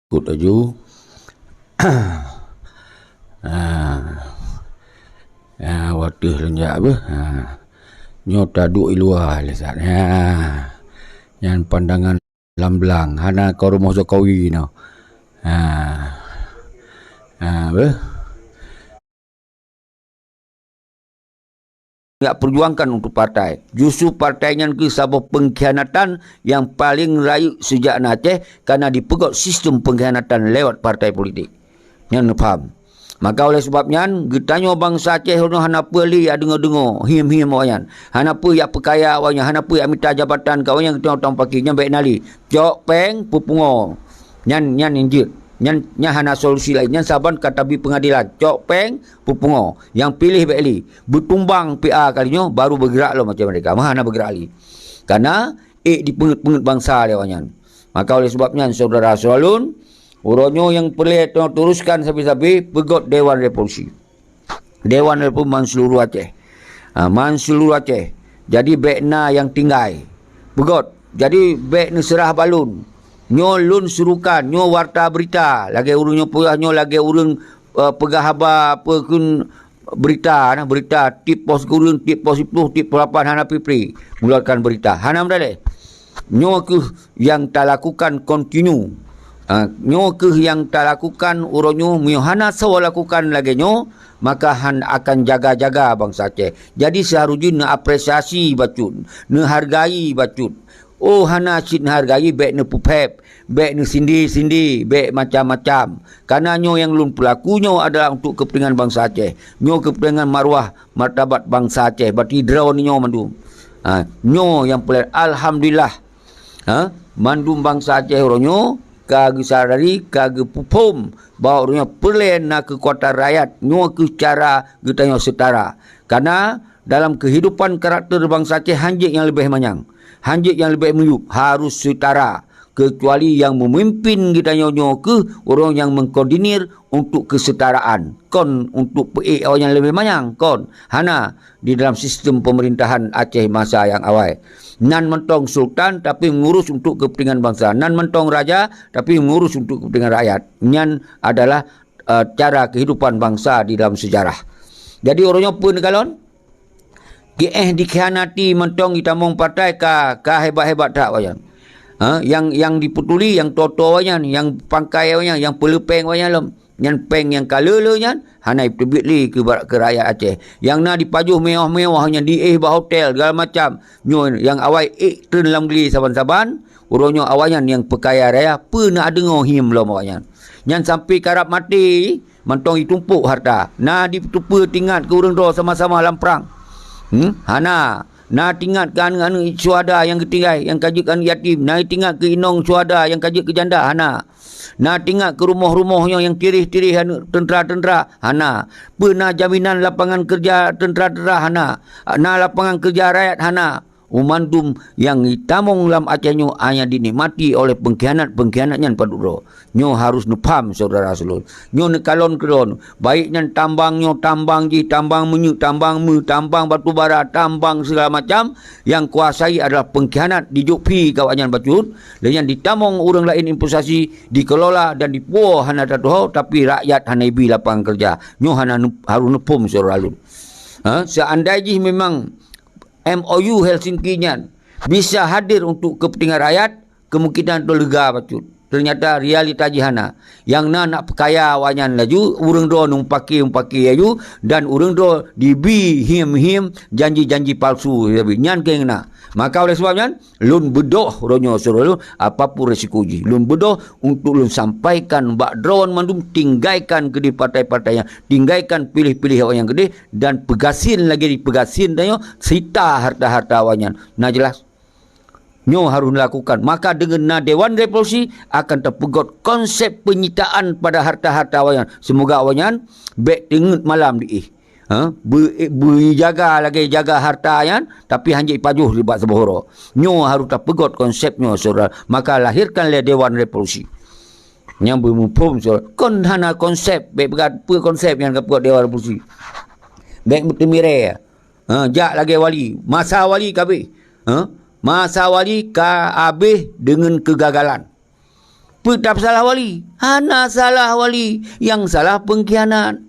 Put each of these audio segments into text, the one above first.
Kut aju. Waktu lenjak apa? Nyota duk luar lesat. Yang pandangan lambelang. Hana kau rumah Jokowi no. Apa? Tak perjuangkan untuk partai. Justru partainya ke sebuah pengkhianatan yang paling rayu sejak Aceh kerana dipegot sistem pengkhianatan lewat partai politik. Yang faham. Maka oleh sebabnya getanya bangsa Aceh hanapa li dengar-dengar him-him awan. Hanapa yak perkaya awan, hanapa yak minta jabatan kau yang kita tahu pakainya baik nali. Jok peng pupungo. Nyan injit. Nyan hana solusi lain. Nyan saban katabi pengadilan. Cok peng pupungo. Yang pilih baik li. Bertumbang PA kalinya baru bergerak lo macam mereka. Mana bergerak li. Karena dipungut-pungut bangsa dia awan. Maka oleh sebabnya saudara Solun, uronyo yang perlu teruskan sampai-sampai pegot Dewan Revolusi. Dewan Revolusi man seluruh Aceh. Man seluruh Aceh. Jadi bekna yang tinggai. Pegot. Jadi bekna serah balun. Nyo lun surukan, nyo warta berita. Lagi urunyo puyah nyo lagi urun pegahaba pekun berita tip pos gurun, tip pos 10, tip pos 8 hana pipri mengeluarkan berita. Hana mendale. Nyo ke yang tak lakukan kontinu. Nyo ke yang tak lakukan uronyo hana sawa lakukan lagi nyo, maka han akan jaga-jaga bangsa Aceh. Jadi seharusnya apresiasi bacut, hargai bacut. Oh hana cit hargai baik ne pupep, baik ne sindi, baik macam-macam. Karena nyo yang lun pelakunya adalah untuk kepentingan bangsa Aceh. Nyo kepentingan maruah martabat bangsa Aceh. Berarti draw nyo mandu. Nyo yang pelai alhamdulillah. Mandum bangsa Aceh ronyo kage sadari kage pupum bahawa orangnya pelai nak kekuatan rakyat nyo ke cara getanya setara. Karena dalam kehidupan karakter bangsa Aceh hanjik yang lebih manyang. Hanjik yang lebih meyup harus setara, kecuali yang memimpin kita nyonya ke orang yang mengkoordinir untuk kesetaraan. Kon untuk PE orang yang lebih manyang kon. Hana di dalam sistem pemerintahan Aceh masa yang awal. Nan mentong sultan tapi mengurus untuk kepentingan bangsa. Nan mentong raja tapi mengurus untuk kepentingan rakyat. Nyan adalah cara kehidupan bangsa di dalam sejarah. Jadi orangnya pun kalon dikhianati mentong kita mong partai ka hebat-hebat tak wajan. Yang diputuli, yang toto wajan, yang pangkai wajan, yang pelepeng wajan lom. Yang peng yang kalele-nya hanai tebitli ke rakyat Aceh. Yang na dipajuh mewah-mewah yang di bah hotel segala macam. Nyo yang awal turn dalam geli saban-saban, uronyo awalnya yang pekaya raya pernah dengar him lom wajan. Yang sampai karap mati, mentong ditumpuk harta. Na ditumpuk tingkat ke urang do sama-sama dalam perang. Hana na tinggatkan syuhada yang ketinggai yang kajikan yatim, na tinggat ke inong syuhada yang kajik ke janda. Hana na tinggat ke rumah-rumahnya yang tirih-tirih tentera-tentera. Hana pernah jaminan lapangan kerja tentera-tentera. Hana lapangan kerja rakyat. Hana umandum yang hitamong dalam Aceh nyo hanya dinikmati oleh pengkhianat-pengkhianatnya paduro. Nyo harus nepam saudara seluruh. Nyo nekalon kedon. Baiknya tambang menyu, tambang batu bara, tambang segala macam yang kuasai adalah pengkhianat dijupi kawannya bacut. Dan yang ditamong orang lain investasi dikelola dan dipuah hana tatuh tapi rakyat hana ibi lapangan kerja. Nyo hana harus nepum saudara seluruh. Seandainya memang MOU Helsinki-nya bisa hadir untuk kepentingan rakyat, kemungkinan itu lega bacut. Ternyata realita jihana yang nak perkaya wanyan laju urang do umpaki aju dan urang do dibi him janji palsu nyan kengna. Maka oleh sebabnya lun bedoh ronyo suruh apapun resiko ji lun bedoh untuk lun sampaikan bak drone mandum tinggalkan ke di partai-partainya, tinggalkan pilih-pilih orang yang gede dan pegasin lagi dipegasin danyo sita harta-harta wanyan. Nah jelas nyo harus lakukan. Maka dengan Dewan Revolusi akan terpegot konsep penyitaan pada harta-harta awanyan. Semoga awanyan baik tengut malam di jaga harta ayan tapi hanya pajuh libat sebohoro. Nyo harus terpegot konsepnya saudara. Maka lahirkanlah Dewan Revolusi. Yang bermumpum saudara. Kon hana konsep baik berapa konsep yang terpegot Dewan Revolusi. Baik bertemire. Jak lagi wali. Masa wali kabeh. Masa wali habis dengan kegagalan. Tak salah wali. Hana salah wali. Yang salah pengkhianat.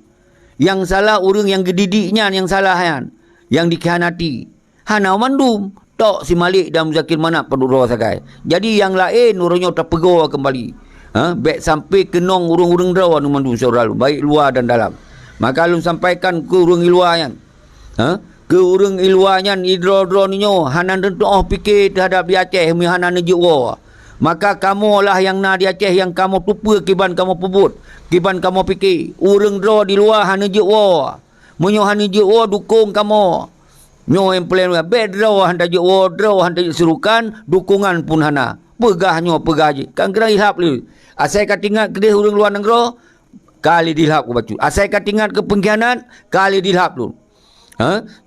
Yang salah orang yang gedidiknya yang salah kan. Yang dikhianati. Hana mandum. Tok si Malik dan Muzakir Manap perlu roh sakai. Jadi yang lain orangnya terpegur kembali. Baik sampai kenong urung-urung draw anu mandum saudara. Baik luar dan dalam. Maka lu sampaikan ke urung luar yang. Ke urung iluanya idro-dro ninyo hanan tentu fikir terhadap di Aceh mi hanan nejewa. Maka kamu lah yang na di Aceh yang kamu tupa kiban kamu pebut. Kiban kamu fikir. Urung dro di luar hanan jewa. Munyo hanan jewa dukung kamu. Nyo yang plan bed dro hantar jewa dro hantar serukan dukungan pun hana. Pegahnya pegah je. Kan kena ilhap lu. Asai katingat ke dia urung luar negara kali dilhap ku bacu. Asai katingat ke pengkhianat kali dilhap lu.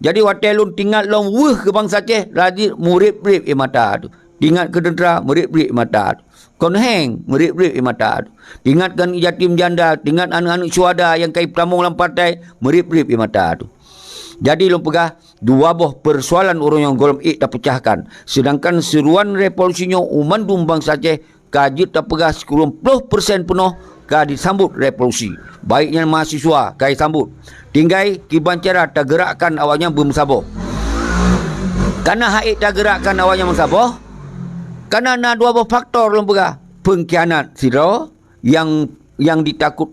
Jadi watel lun tinggal long ke bangsa Aceh rajin murid-murid mata tu. Ingat ke tentera murid-murid mata tu. Kon heng murid-murid mata tu. Ingatkan yatim janda, ingat anak-anak syuhada yang kai pramung dalam partai murid-murid mata tu. Jadi lun pegah dua buah persoalan orang yang golong tak pecahkan. Sedangkan seruan revolusinya umandum bangsa Aceh kaji tak pegah 90% penuh ka disambut revolusi. Baiknya mahasiswa kai sambut. Tinggai kiban cara tak gerakkan awaknya bermusabah. Karena haid tak gerakkan awaknya musabah. Karena ada dua faktor lembaga. Pengkhianat siro yang dipetakut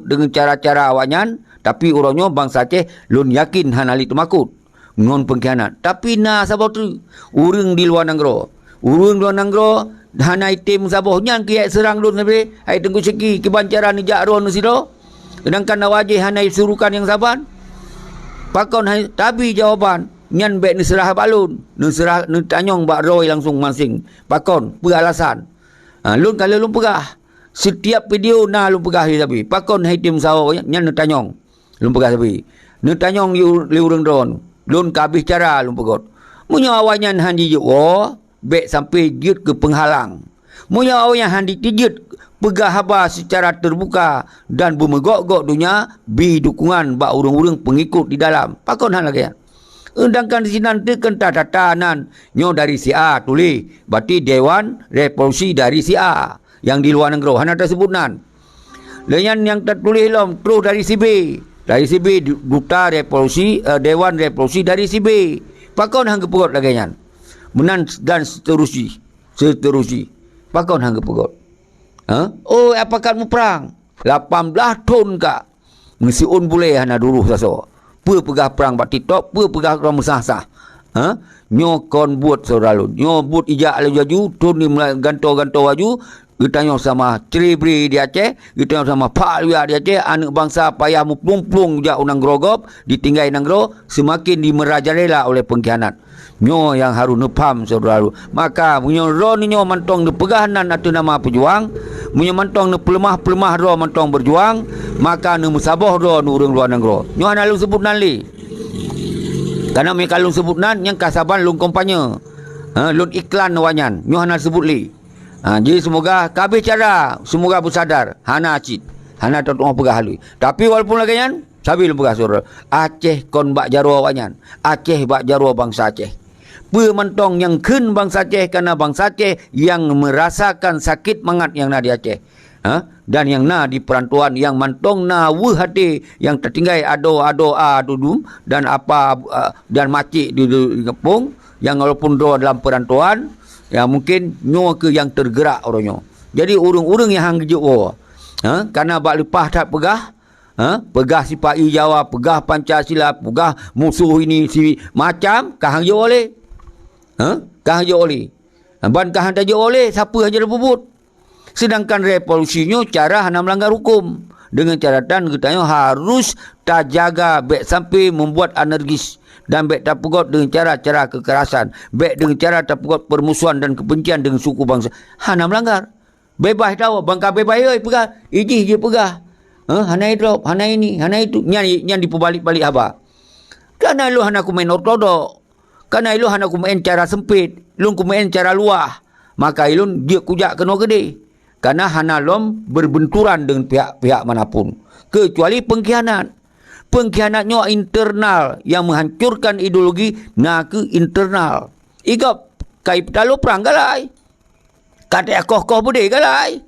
dengan cara-cara awaknya, tapi orangnya bangsa Aceh lun yakin hanali temakut non pengkhianat. Tapi sabah tu urang di luar negara. Urang luar negara hana item sabahnya kiai serang lun nabe ai tengku seki kiban cara ni jakron siro. Sedangkan wajih hana surukan yang saban. Pakon tapi jawaban nyan bek ni serah balun, ni serah ni tanyong bak roy langsung masing. Pakon beralasan. Lun kalau lun pegah setiap video lun pegah tapi pakon haitim sawo nyan ni tanyong. Lun pegah tapi. Ni tanyong li urang don. Lun kabih cara lun pegot. Munyo awaknya handi je bek sampai jut ke penghalang. Munyo awaknya handi tijut pegah haba secara terbuka dan bermegok-gok dunia bi dukungan bak urang-urang pengikut di dalam. Pakon hal lagi ya. Undangkan di sini nanti kentah tatanan nyo dari si A tulis. Berarti Dewan Revolusi dari si A yang di luar negara. Hana tersebutan. Lenyan yang tertulis lom terus dari si B. Dari si B Duta Revolusi Dewan Revolusi dari si B. Pakon hang kepegot lagi nyan. Menan dan seterusnya. Pakon hang kepegot. Oh apakah mu perang 18 tahun kak ngesiun boleh hana dulu saso pegah perang bak TikTok pegah orang musah-sah nyokon buat saudara nyo buat ijak laju tun ni ganto-ganto waju ditanya sama Tribri di Aceh ditanya sama Pak Luya di Aceh anak bangsa payah mu plung-plung jak unang grogop ditinggai nang gro semakin dimerajalela oleh pengkhianat. Nyo yang harus nepam saudara. Maka munyo ro ni nyo mantong ne pegahanan atau nama pejuang, munyo mantong ne pelemah-pelemah ro mantong berjuang, maka ne musabah ro nu urang luar negara. Nyo ana lu sebut nan li. Karena me kalung sebut nan yang kasaban lung kampanye. Lun iklan wanyan. Nyo ana sebut li. Jadi semoga kabeh cara semoga bersadar hana acid. Hana tak pegah halui. Tapi walaupun lagi yan sabi lu pegah saudara. Aceh kon bak jarwa wanyan. Aceh bak jarwa bangsa Aceh. Pementong yang ken bangsa Aceh karena bangsa Aceh yang merasakan sakit mangat yang na di Aceh. Dan yang na di perantuan yang mantong na hati yang tertinggal ado dudum dan apa dan macik di kepung yang walaupun do dalam perantuan ya mungkin nyo ke yang tergerak orangnya. Jadi urung-urung yang hang gejo karena bak lepas tak pegah pegah si Pak Jawa, pegah Pancasila, pegah musuh ini si macam kahang jo oleh. Kahang jo oleh. Ban kahang tak jo oleh siapa aja rebut. Sedangkan revolusinya cara hana melanggar hukum. Dengan catatan katanya harus tak jaga baik sampai membuat energis dan baik tak pegot dengan cara-cara kekerasan, baik dengan cara tak pegot permusuhan dan kebencian dengan suku bangsa. Hana melanggar. Bebas tahu bangka bebas oi pegah. Iji je pegah. Hana drop, hana ini, hana itu. Yang diperbalik-balik apa? Karena lu hana ku main ortodok. Karena lu hana ku main cara sempit, lu ku main cara luah. Maka ilun dia kujak kena gede. Karena hana lom berbenturan dengan pihak-pihak manapun. Kecuali pengkhianat. Pengkhianatnya internal yang menghancurkan ideologi nak ke internal. Igap kai petalo perang galai. Kata koh-koh boleh galai.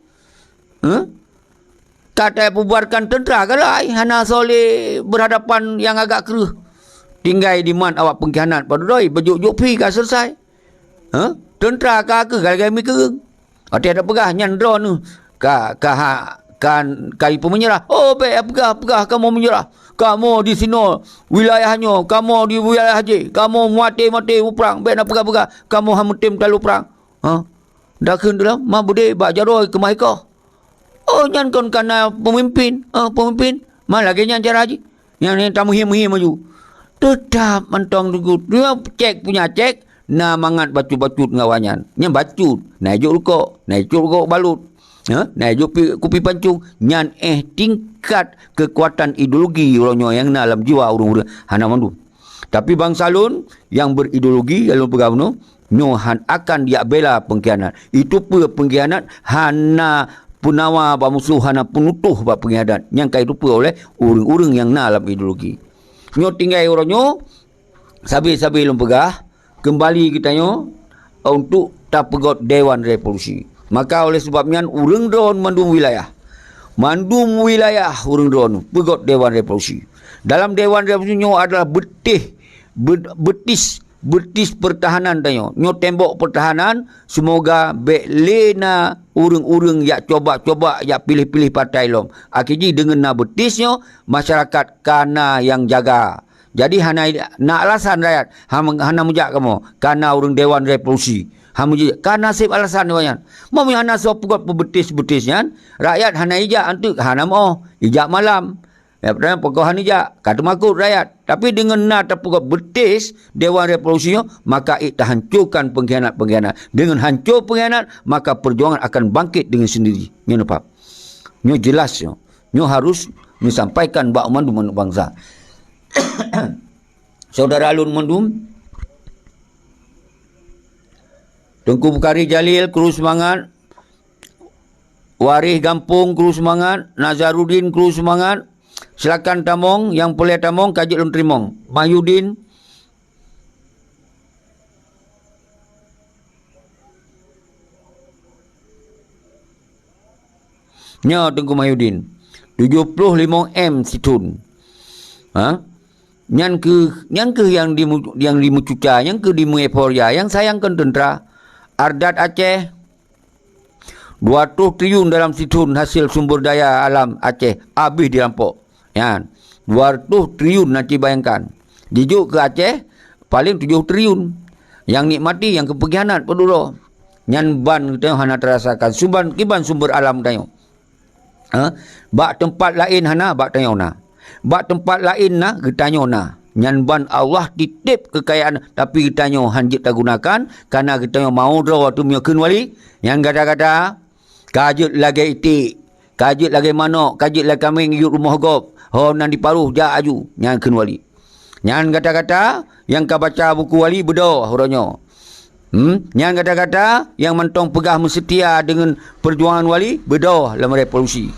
Kata bubarkan tentera galai. Hana soleh berhadapan yang agak keruh. Tinggal di man awak pengkhianat pada doi. Berjuk-juk pi kan selesai. Tentera ke galai mi kereng. Ada ada pegah nyan drone tu. Kan kali pun menyerah. Oh, baik pegah kamu menyerah. Kamu di sini wilayahnya, kamu di wilayah haji, kamu mati perang, baik nak pegah. Kamu hamutim terlalu perang. Dah kun dalam mah bude bak jaroi ke mahikah. Oh, nyan kon kana pemimpin, pemimpin. Mal lagi nyan cara haji. Yang ni tamu him maju. Tetap mentong tunggu. Dia cek. Na mangat bacut ngawanyan. Nyan bacut, naik rukuk balut. Naik kupi pancung. Nyan tingkat kekuatan ideologi orangnya yang dalam jiwa orang-orang hana mandu. Tapi bangsa lun yang berideologi lalu pegawno nyohan akan dia bela pengkhianat. Itu pun pengkhianat hana punawa ba musuh hana penutuh ba pengkhianat yang kai rupa oleh orang-orang yang dalam ideologi. Nyo tinggal orangnya sabi-sabi lum pegah kembali kita nyo untuk tak pegot Dewan Revolusi. Maka oleh sebabnya urang drone mandum wilayah urang drone pegot Dewan Revolusi. Dalam Dewan Revolusi nyo adalah betis pertahanan tanyo. Nyo tembok pertahanan semoga lena urang-urang yang coba yang pilih-pilih partai lom. Akhirnya dengan na betisnya masyarakat kana yang jaga. Jadi hana nak alasan rakyat hana mujak kamu kana urang Dewan Revolusi. Karena nasib alasan banyak. Mau hana so pugot betis-betisnya. Rakyat hana ijak antuk hana mau ijak malam. Ya pertama pokohan ijak kata makut rakyat. Tapi dengan nak terpugot betis Dewan Revolusi maka kita hancurkan pengkhianat. Dengan hancur pengkhianat maka perjuangan akan bangkit dengan sendiri. Nyo nampak. Nyo jelas nyo harus menyampaikan bak mandum bangsa. Saudara alun mandum Tengku Bukari Jalil kru semangat. Warih Gampung kru semangat. Nazarudin kru semangat. Silakan Tamong yang boleh Tamong kajik lum terimong. Mahyudin. Nya Tengku Mahyudin. 75M situn. Nyan ke yang di Mucuca, yang ke di Mueporia, yang sayangkan tentera. Ardat Aceh 200 triliun dalam situn hasil sumber daya alam Aceh habis dirampok. 200 triliun nanti bayangkan. Dijuk ke Aceh paling 7 triliun. Yang nikmati yang kepengkhianat peduro. Nyan ban kita hana terasakan. Kiban sumber alam tayo. Bak tempat lain hana bak tayo na. Bak tempat lain na getanyo na. Nyan ban Allah titip kekayaan tapi kita nyo hanjit tak gunakan karena kita nyo mau draw tu miyakun wali yang kata-kata kajut lagi itik kajut lagi manok kajut lagi kambing yuk rumah gop nan diparuh ja aju nyan kun wali nyan kata-kata yang ka baca buku wali bedoh orangnya nyan kata-kata yang mentong pegah setia dengan perjuangan wali bedoh dalam revolusi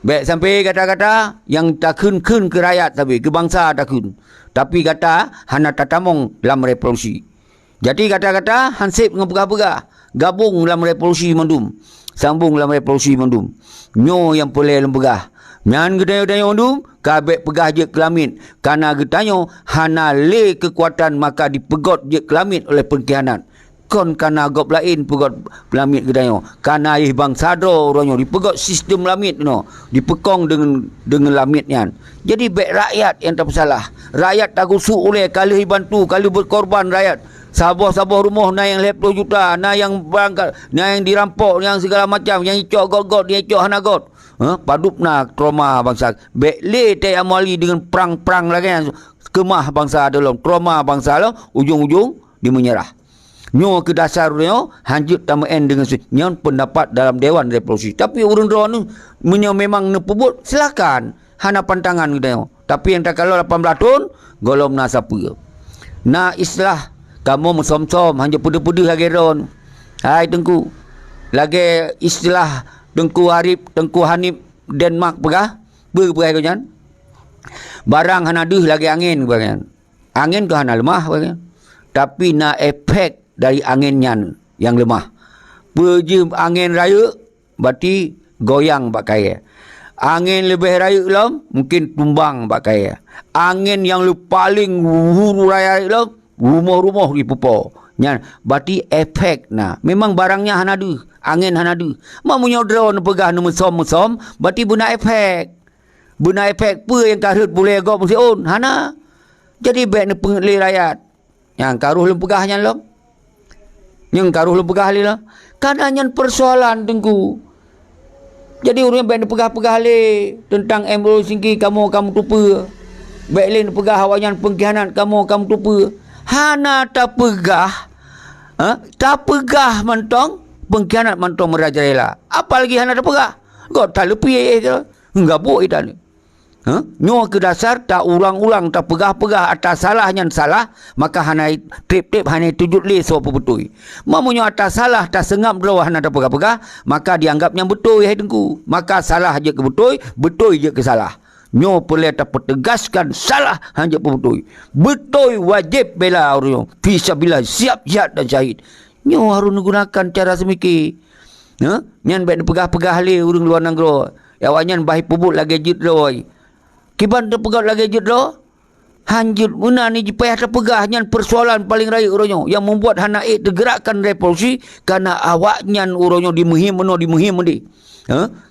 baik sampai kata-kata yang takun ke rakyat tapi ke bangsa takun. Tapi kata hana tatamong dalam revolusi. Jadi kata-kata hansip ngepegah-pegah. Gabung dalam revolusi mandum. Sambung dalam revolusi mandum. Nyo yang boleh lempegah. Nyan gedanyo-danyo mandum. Kabek pegah je kelamin. Karena gedanyo hana le kekuatan maka dipegot je kelamin oleh pengkhianat. Kon kana gop lain pegot lamit gedanyo kana ih bangsa do oranyo dipegot sistem lamit dipekong dengan lamitnya. Jadi baik rakyat yang tak bersalah. Rakyat tak usuk oleh kali bantu kali berkorban rakyat. Sabah rumah na yang 20 juta, na yang berangkat, na yang dirampok, yang segala macam, yang icok got, yang icok hana got. Padup na trauma bangsa. Baik le tay amali dengan perang-perang lagi kemah bangsa dalam trauma bangsa lo ujung-ujung dia menyerah. Nyo ke dasar nyo hanjut tamaen dengan nyon pendapat dalam Dewan Revolusi. Tapi urang drone menyo memang nepubut silakan hana pantangan kita. Tapi yang tak kalau 18 tahun golom na siapa. Na islah kamu mesom-som hanya pede-pede lagi ron. Hai Tengku. Lagi istilah Tengku Hanif Denmark pegah. Berpegah kau jan. Barang hana deh lagi angin bagian. Angin tu hana lemah bagian. Tapi na efek dari anginnya yang lemah. Pergi angin raya, berarti goyang bak kaya. Angin lebih raya lah, mungkin tumbang bak kaya. Angin yang paling huru raya lah, rumah-rumah di pupau. Berarti efek nah. Memang barangnya hanadu, angin hanadu. Mamunya drone pegah nu mesom-mesom, berarti guna efek. Guna efek apa yang karut boleh agak mesti on. Hana. Jadi baik ni pengeli rakyat. Yang karuh lem pegahnya lom. Yang karuh lem pegah li lah. Kan hanya persoalan tengku. Jadi orang baik ni pegah-pegah li tentang MO singki kamu tupa. Baik li pegah awanyan pengkhianat kamu tupa. Hana tak pegah. Tak pegah mentong pengkhianat mentong merajalela. Apalagi hana tak pegah. Kau tak lepi enggak boleh dah ni. Nyo ke dasar tak ulang-ulang tak pegah-pegah atas salahnya salah, maka hana trip-trip hana tujut le so apa betul. Mamunyo atas salah tak sengap draw hana tak pegah-pegah, maka dianggapnya betul hai tengku. Maka salah je ke betul, betul je ke salah. Nyo boleh tak pertegaskan salah hanya betul. Betul wajib bela orang. Fisabilillah siap jihad dan syahid. Nyo harus menggunakan cara semiki. Nyan baik pegah-pegah le urang luar negara. Yawanyan bahi pubut lagi jid roy. Kiban terpegat lagi jid roy. Hanjut mana ni payah terpegah nyan persoalan paling raya uronyo yang membuat hanaik tergerakkan revolusi karena awaknya uronyo dimuhim di.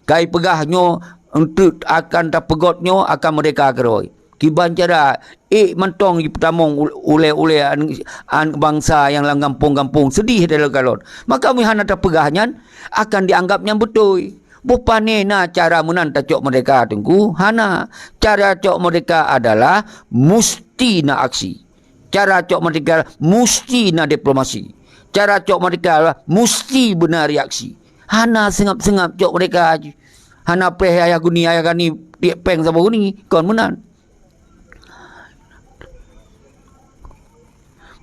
Kai pegahnya untuk akan terpegotnya akan mereka keroi. Kiban cara mentong di pertamong oleh bangsa yang lang kampung-kampung sedih dalam kalon. Maka mihana terpegahnya akan dianggapnya betul. Bupane na cara menan cok mereka tengku. Hana cara cok mereka adalah musti na aksi. Cara cok mereka musti na diplomasi. Cara cok mereka adalah musti benar reaksi. Hana sengap-sengap cok mereka. Hana peh ayah guni tiap peng sama guni kon menan.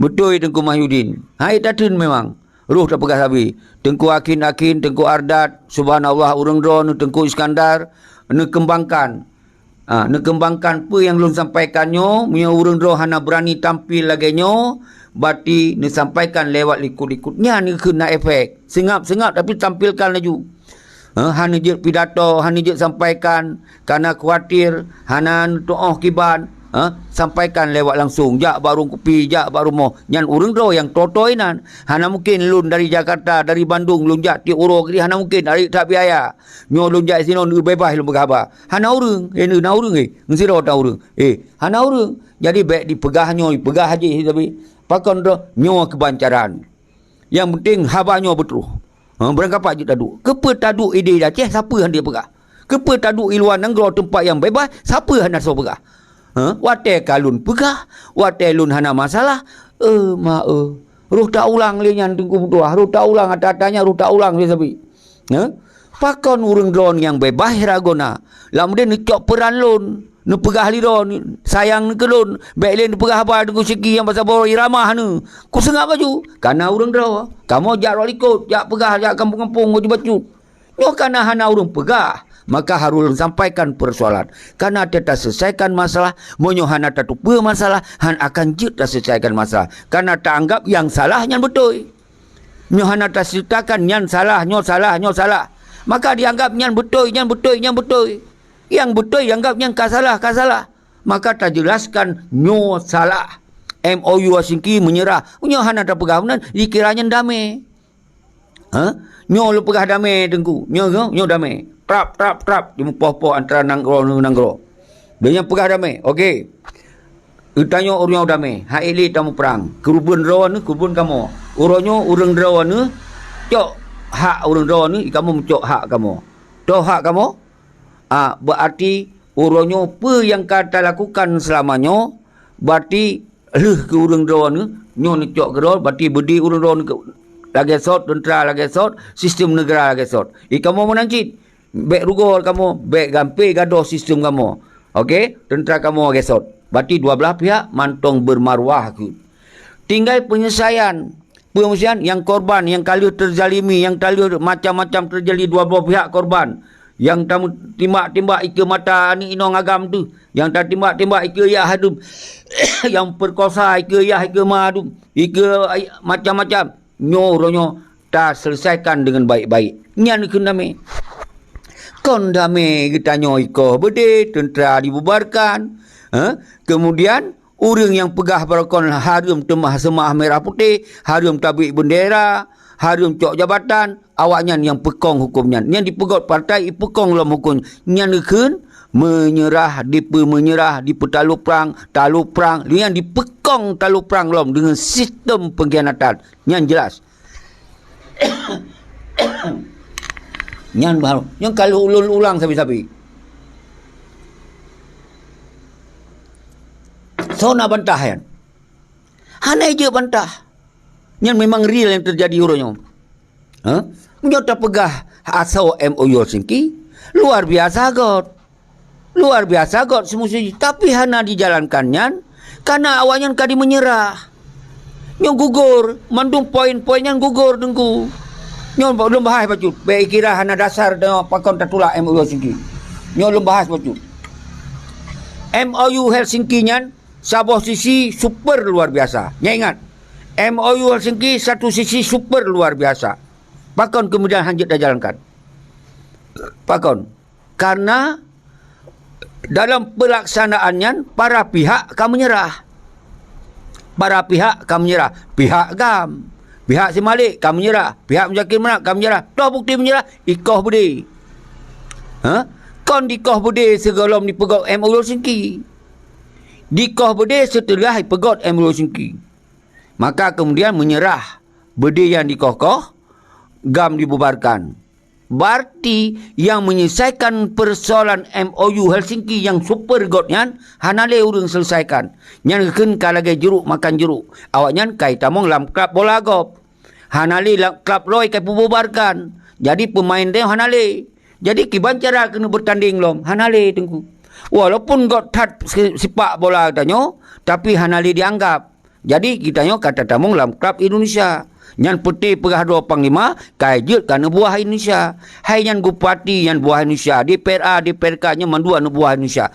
Betul Tengku Mahyudin. Hai tatun memang. Ruh tak pegah sabi. Tengku Akin, Tengku Ardat, subhanallah urang dron, Tengku Iskandar, nekembangkan. Nekembangkan apa yang belum sampaikannya, punya urang dron hana berani tampil lagi nyo, berarti ne sampaikan lewat likut-likutnya ni kena efek. Sengap-sengap tapi tampilkan laju. Hana je pidato, hana je sampaikan karena khawatir, hana to'oh kiban. Sampaikan lewat langsung jak baru kopi jak baru mo nyan urang do yang totoinan hana mungkin lun dari Jakarta dari Bandung lun jak ti uro kri hana mungkin dari tak biaya nyo lun jak sino bebas lu berkhaba hana urang na urang ngisiro ta urang hana urang jadi baik dipegah haji tapi pakon do nyo kebancaran yang penting habanyo betul berangkapat je tadu kepe tadu ide dah siapa yang dia pegah kepe tadu iluan negara tempat yang bebas siapa hendak so pegah wate kalun pegah, wate lun hana masalah. Ruh tak ulang le nyan tengku mutuah, ruh tak ulang atatanya, ruh tak ulang le sabi. Pakon urang drone yang bebas ragona. Lam dia nekok peran lun, ne pegah liron, sayang ne kelun, baik le ne pegah apa tengku segi yang pasal bawa iramah ne. Ku sengap baju, karena urang drone. Kamu jak rolikot, jak pegah, jak kampung-kampung baju-baju. Nyo kana hana urang pegah. Maka harus sampaikan persoalan. Karena dia tak selesaikan masalah, menyohana tak tupa masalah, han akan jut tak selesaikan masalah. Karena tak anggap yang salah yang betul. Nyohana tak ceritakan yang salah, nyo salah. Maka dianggap yang betul. Yang betul dianggap yang kasalah. Maka tak jelaskan nyo salah. MOU asingki menyerah. Nyohana tak pegah benar, dikiranya damai. Nyo lu pegah damai tengku. Nyo damai. Trap di poh-poh antara nanggro. Dia yang pegah damai. Okey. Utanya orang damai. Hak ili tamu perang. Kerubun rawan ni kerubun kamu. Uronyo urang rawan ni cok hak urang rawan ni kamu mencok hak kamu. Toh hak kamu? Berarti uronyo apa yang kata lakukan selamanya berarti ke urang rawan ni nyo ni cok gerol berarti bedi urang rawan ni lagi sot tentera lagi sot sistem negara lagi sot. Kamu menancit. Baik rugol kamu, baik gampi gaduh sistem kamu. Okey, tentera kamu gesot. Berarti dua belah pihak mantong bermaruah. Tinggal penyelesaian yang korban, yang kali terzalimi, yang kali macam-macam terjadi dua belah pihak korban. Yang tamu timbak-timbak ike mata ni inong agam tu. Yang tak timbak-timbak ike ya hadum. Yang perkosa ike ya ike madum. Ike macam-macam. Nyo ronyo ta selesaikan dengan baik-baik. Nyan kun damai. Kon damai kita nyoi ko bede tentera dibubarkan. Kemudian orang yang pegah berakon harum temah semah merah putih, harum tabik bendera, harum cok jabatan, awaknya yang pekong hukumnya. Yang dipegot partai ipekong dalam hukum. Yang kun menyerah di talu perang, yang dipekong talu perang dalam dengan sistem pengkhianatan. Yang jelas. Yang baru, yang kalau ulang sabi-sabi. So nak bantah kan? Hanai je bantah. Yang memang real yang terjadi urutnya. Menyota pegah asal MOU Helsinki. Luar biasa kot. Luar biasa kot semestinya. Tapi hana dijalankannya. Karena awaknya kadi menyerah. Yang gugur. Mandung poin-poin yang gugur tengku. Yang belum bahas bacut. Baik kira hana dasar dengan pakon tertulak MOU Helsinki. Yang belum bahas bacut. MOU Helsinki nyan sebuah sisi super luar biasa. Yang ingat, MOU Helsinki satu sisi super luar biasa. Pakon kemudian hanjut dah jalankan. Pakon. Karena dalam pelaksanaannya para pihak akan menyerah. Para pihak akan menyerah. Pihak GAM, pihak si Malik akan menyerah. Pihak Muzakir Menak akan menyerah. Toh bukti menyerah, ikoh budi. Kon dikoh budi segalom dipegok MOU Helsinki. Dikoh bede setelah pegot MOU Helsinki. Maka kemudian menyerah bede yang dikokoh, GAM dibubarkan. Berarti yang menyelesaikan persoalan MOU Helsinki yang super godnya hanale urang selesaikan. Yang ken kalage jeruk makan jeruk. Awaknya kai tamong lam klub bola gop. Hanale klub Roy kai bubarkan. Jadi pemain dia hanale. Jadi kiban cara kena bertanding lom hanale tengku. Walaupun got tat sepak bola tanyo, tapi hanali dianggap. Jadi kita nyo kata tamung dalam klub Indonesia. Nyan putih pegah dua panglima, kajut kana buah Indonesia. Hai nyan bupati nyan buah Indonesia, DPRK nya mandua nu buah Indonesia.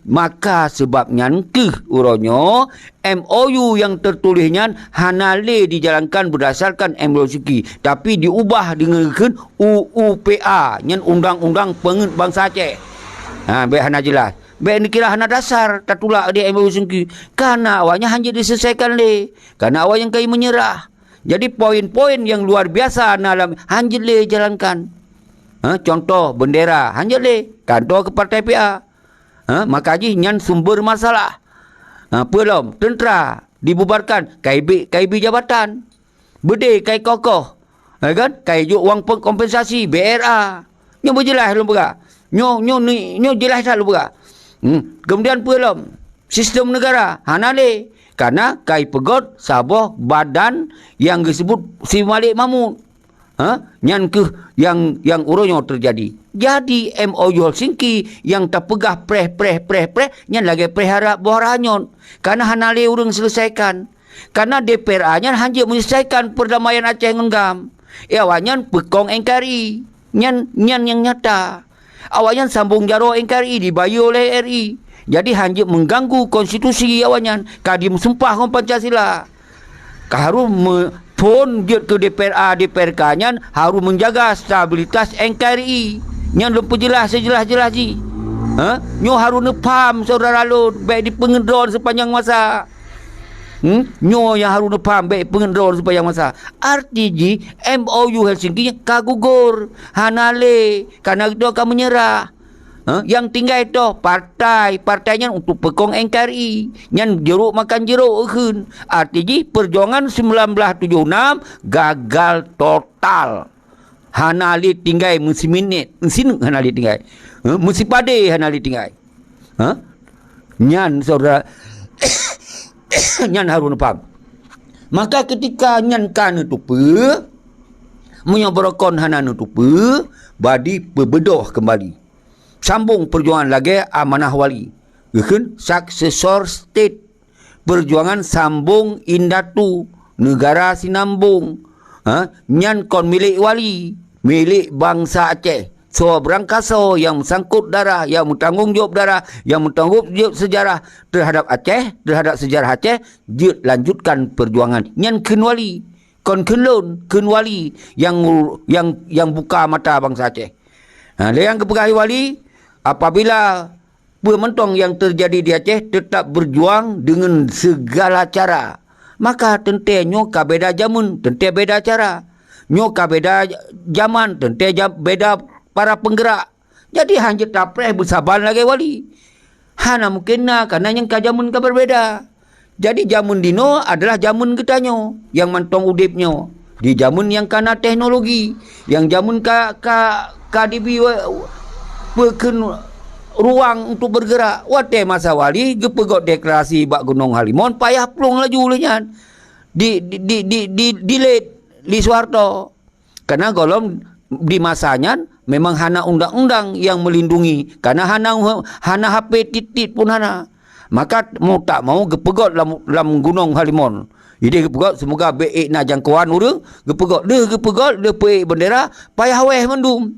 Maka sebabnya ke uronyo MOU yang tertulisnya hanale dijalankan berdasarkan MOU Helsinki, tapi diubah dengan UUPA, nyan undang-undang pengen bangsa Aceh. Baik hana jelas. Baik ni kira hana dasar tertulak di MOU Helsinki. Karena awaknya hanya diselesaikan le. Karena awak yang kai menyerah. Jadi poin-poin yang luar biasa dalam hanjit le jalankan. Contoh bendera hanjit le. Kantor ke partai PA. Maka haji nyan sumber masalah. Pelom tentera dibubarkan. KIB jabatan. Bede kai kokoh. Kan? Kai juk wang kompensasi BRA. Yang berjelas belum bergerak. Nyo jelas tak lu buka. Kemudian pelom sistem negara hanale karena kai pegot sabah badan yang disebut si Malik Mahmud. Nyan ke yang uronyo terjadi. Jadi MOU Helsinki yang terpegah preh nyan lagi preharap buah ranyon. Karena hanale urang selesaikan. Karena DPRA-nya hanya menyelesaikan perdamaian Aceh dengan GAM. Awaknya pekong NKRI. Nyan yang nyata. Awaknya sambung jaro NKRI dibayar oleh RI. Jadi hanya mengganggu konstitusi awaknya. Kadim sumpah dengan Pancasila. Harus pun dia ke DPRK-nya harus menjaga stabilitas NKRI. Yang lebih jelas sejelas-jelas ji. Nyo harus nepam saudara lu baik di pengendron sepanjang masa. Nyo yang harus nepam baik pengendron sepanjang masa. Artinya MOU Helsinki kagugur hanale karena itu akan menyerah. Yang tinggal itu partainya untuk pekong NKRI yang jeruk makan jeruk kan. Artinya perjuangan 1976 gagal total. Hanali tinggal musim minit mesin hanali tinggal. Musim pade hanali tinggal. Nyan saudara nyan harus faham. Maka ketika nyan kan itu menyobrokon hanan itu badi berbedoh kembali. Sambung perjuangan lagi amanah wali. Kan successor state. Perjuangan sambung indatu negara sinambung. Nyan kon milik wali, milik bangsa Aceh. So berangkaso yang sangkut darah, yang bertanggung jawab darah, yang bertanggung jawab sejarah terhadap Aceh, terhadap sejarah Aceh, dia lanjutkan perjuangan. Nyan ken wali. kon kenlun ken wali yang buka mata bangsa Aceh. Yang kepegahi wali, apabila pementong yang terjadi di Aceh tetap berjuang dengan segala cara, maka tentunya ka beda jamun, tentu beda cara. Nyoka beda zaman, tentu beda para penggerak. Jadi hanya tapres bersabar lagi wali. Hana mungkin karena yang ka jamun ka berbeda. Jadi jamun dino adalah jamun kitanya yang mantong udipnya. Di jamun yang kana teknologi, yang jamun ka dibi ruang untuk bergerak. Wate masa wali gepegot deklarasi bak Gunung Halimon payah plong laju lehnyan. Di Li Soeharto. Karena golong di masanya memang hana undang-undang yang melindungi. Karena hana HP titit pun hana. Maka mau tak mau gepegot dalam Gunung Halimon. Jadi gepegot semoga baik na jangkauan urang, gepegot de pe bendera payah weh mendum.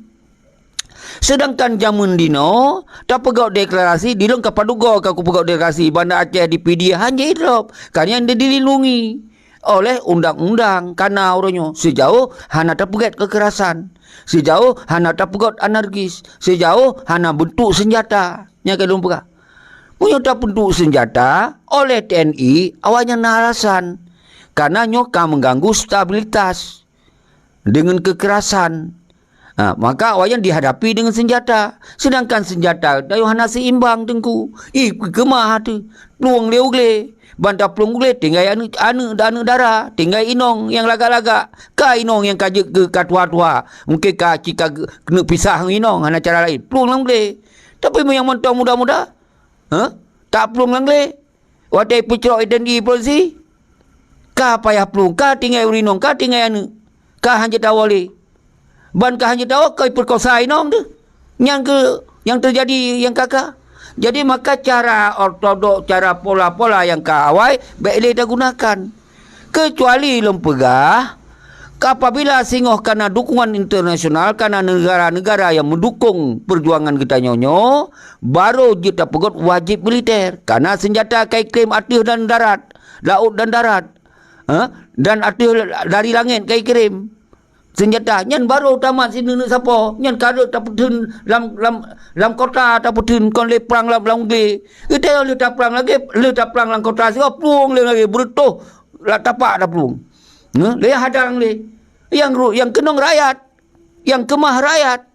Sedangkan jamun dino tak pegot deklarasi dilong kapaduga ka ku pegot deklarasi Banda Aceh di PD hanya idrop. Karena dia dilindungi oleh undang-undang karena orangnya sejauh hana tak pegot kekerasan, sejauh hana tak pegot anarkis, sejauh hana bentuk senjata. Nya kadung pega. Punya tak bentuk senjata oleh TNI awalnya alasan karena nyoka mengganggu stabilitas dengan kekerasan. Maka awalnya dihadapi dengan senjata. Sedangkan senjata dayo hana seimbang tengku. Kemah tu. Pluang leugle. Banta pluang ule tinggal anu darah. Tinggal inong yang lagak-lagak. Ka inong yang kajak ke katua-tua. Mungkin ka cika kena pisah inong hana cara lain. Pluang langle. Tapi yang mentang muda-muda. Tak pluang langle. Wadai pecrok identiti polisi. Ka payah pluang. Ka tinggal urinong. Ka tinggal anu. Ka hanya tawali. Ban ka hanya tahu kau perkosa inong tu. Yang terjadi yang kakak. Jadi maka cara ortodok, cara pola-pola yang kawai baik dia gunakan. Kecuali lempegah apabila singoh karena dukungan internasional, karena negara-negara yang mendukung perjuangan kita nyonyo, baru kita pegot wajib militer. Karena senjata kai kirim atih dan darat, laut dan darat. Dan atih dari langit kai kirim. Senjata nyan baru tamat sini nak siapa nyan kada tak putun lam kota tak putun kon le perang lam ge kita le tak perang lagi le tak perang lam kota siapa plung le lagi berutuh la tapak dah plung le hadang le yang kenong rakyat yang kemah rakyat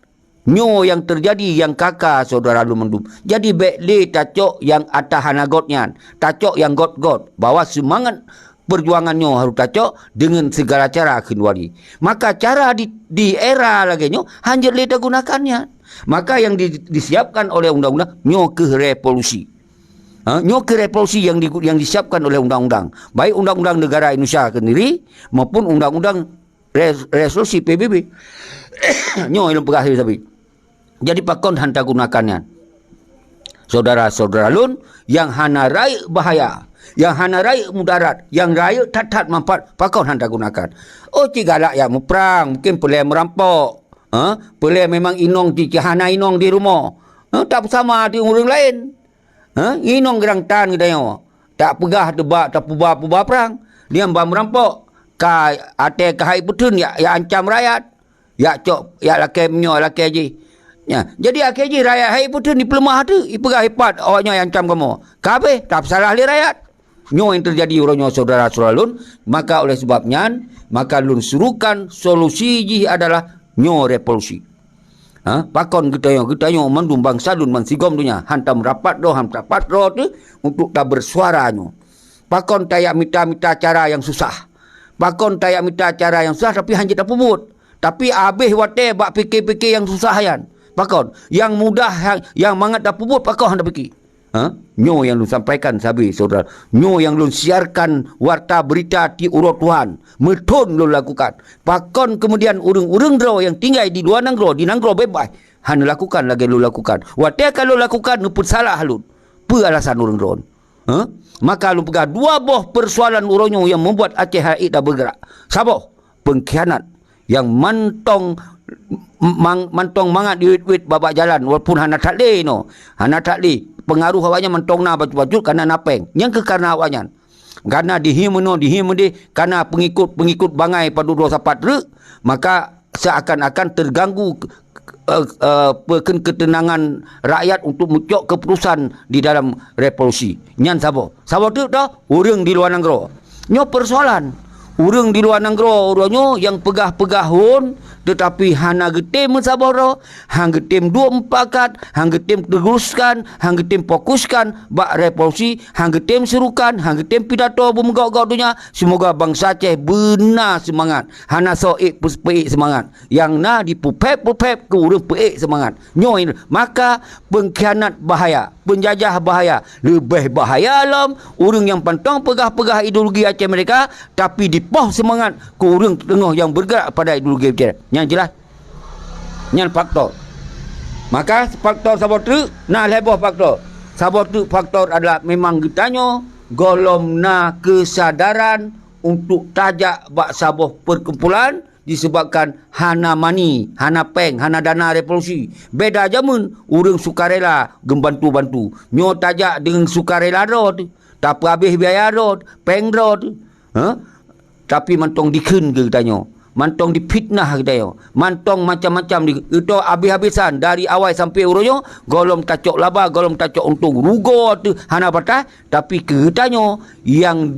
nyo yang terjadi yang kakak saudara lu mendum jadi bek le tacok yang atahanagot nyan tacok yang got bawa semangat perjuangannya harus tacok dengan segala cara akhirwali. Maka cara di era lagi nyo hanya leda gunakannya. Maka yang disiapkan oleh undang-undang nyo ke revolusi. Nyo ke revolusi yang disiapkan oleh undang-undang. Baik undang-undang negara Indonesia sendiri maupun undang-undang resolusi PBB. Nyo yang pegah tapi. Jadi pakon hantar gunakannya. Saudara-saudara lun yang hana rai bahaya. Yang hana raya mudarat, yang raya tak manfaat, pakon hendak gunakan. Oh, cigalak yang perang, mungkin pelai merampok. Pelai memang inong hana inong di rumah. Tak bersama di orang lain. Inong gerang tan kita tak pegah debak, tak pubah perang. Dia merampok. Ka ate kahai putun ya ancam rakyat. Ya cok, ya laki menyo laki aji. Ya, jadi akhirnya rakyat hai putun di pelemah tu, ipegah hebat awaknya yang ancam kamu. Kabe tak salah li rakyat. Nyo yang terjadi orangnya saudara-saudara lun, maka oleh sebabnya maka lun suruhkan solusi ji adalah nyo revolusi. Pakon kita nyo mandum bangsa lun mansigom dunya hantam rapat do tu untuk tak bersuara nyo. Pakon tayak mita cara yang susah. Pakon tayak mita cara yang susah tapi hanya tak pubut. Tapi abih wate bak fikir-fikir yang susah yan. Pakon yang mudah yang mangat tak pubut pakon hendak fikir. Nyo yang lu sampaikan sabi saudara, nyo yang lu siarkan warta berita di urut Tuhan, metun lu lakukan. Pakon kemudian urang-urang dro yang tinggal di luar nanggro, di nanggro bebas, han lakukan lagi lu lakukan. Wate kalau lakukan lu pun salah halun. Pe alasan urang dro. Maka lu pegang dua boh persoalan urangnya yang membuat Aceh hari tak bergerak. Saboh pengkhianat yang mantong mangat duit-duit babak jalan walaupun hana tak le no. Hana tak le pengaruh awaknya mentong na baju-baju karena napeng. Yang ke karena awaknya. Karena dihimeno karena pengikut bangai pada 24 re, maka seakan-akan terganggu ketenangan rakyat untuk muncul keputusan di dalam revolusi. Nyan sabo tu dah urang di luar negara. Nyo persoalan urang di luar negara orangnya yang pegah-pegahun tetapi hana getem saboro, hang getem 24 kat, hang getem teruskan, hang getem fokuskan bak revolusi, hang getem serukan, hang getem pidato bemegak-gak dunia. Semoga bangsa Aceh benar semangat. Hana soik peik semangat. Yang na dipupep-pupep ke urang peik semangat. Nyoin maka pengkhianat bahaya, penjajah bahaya. Lebih bahaya alam urang yang pantang pegah-pegah ideologi Aceh mereka tapi dipoh semangat ke urang tengah yang bergerak pada ideologi Aceh. Yang jelas yang faktor. Maka faktor sabor tu nah leboh faktor. Sabor tu faktor adalah memang getanyo golom na kesadaran untuk tajak bak saboh perkumpulan disebabkan hana mani, hana peng, hana dana revolusi. Beda jamun urang sukarela gembantu-bantu. Nyo tajak dengan sukarela rod. Tak apa habis biaya rod, peng rod. Tapi mantong dikhen ke getanyo. Mantong dipitnah kita yo. Mantong macam-macam itu habis-habisan dari awal sampai urunyo golom tacok laba, golom tacok untung rugo tu hana patah tapi ketanyo yang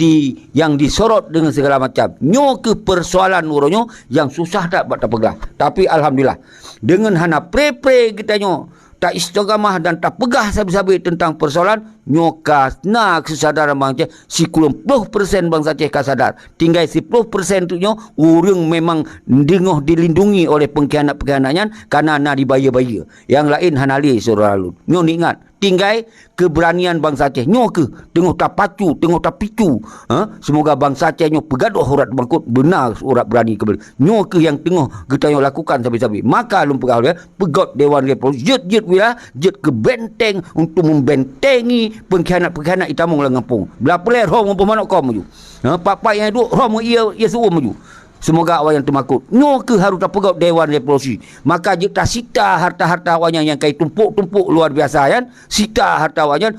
disorot dengan segala macam. Nyo ke persoalan urunyo yang susah tak buat terpegah. Tapi alhamdulillah dengan hana pre-pre kitanyo tak istiqamah dan tak pegah sabi-sabi tentang persoalan nyokas na kesadaran bangsa 90% bangsa Aceh kasadar. Tinggal 10% tu nyo urang memang dengoh dilindungi oleh pengkhianat-pengkhianatnya karena na dibaya-baya. Yang lain hanali surah lalu. Nyo ni ingat tinggal keberanian bangsa Aceh nyo ke tengok tak pacu, tengok tak picu. Semoga bangsa Aceh nyo pegaduh urat bangkut benar urat berani kembali. Nyo ke yang tengok kita nyo lakukan sabi-sabi. Maka lum pegah pegot Dewan Revolusi jet ke benteng untuk membentengi pengkhianat-pengkhianat itamong lang ngampung. Belah peler hong ngampung manok kau maju. Pak yang duk hong ia suruh maju. Semoga awak yang termakut. Nyo ke harus terpegot Dewan Revolusi. Maka jika sita harta-harta awaknya yang kait tumpuk-tumpuk luar biasa kan. Sita harta awaknya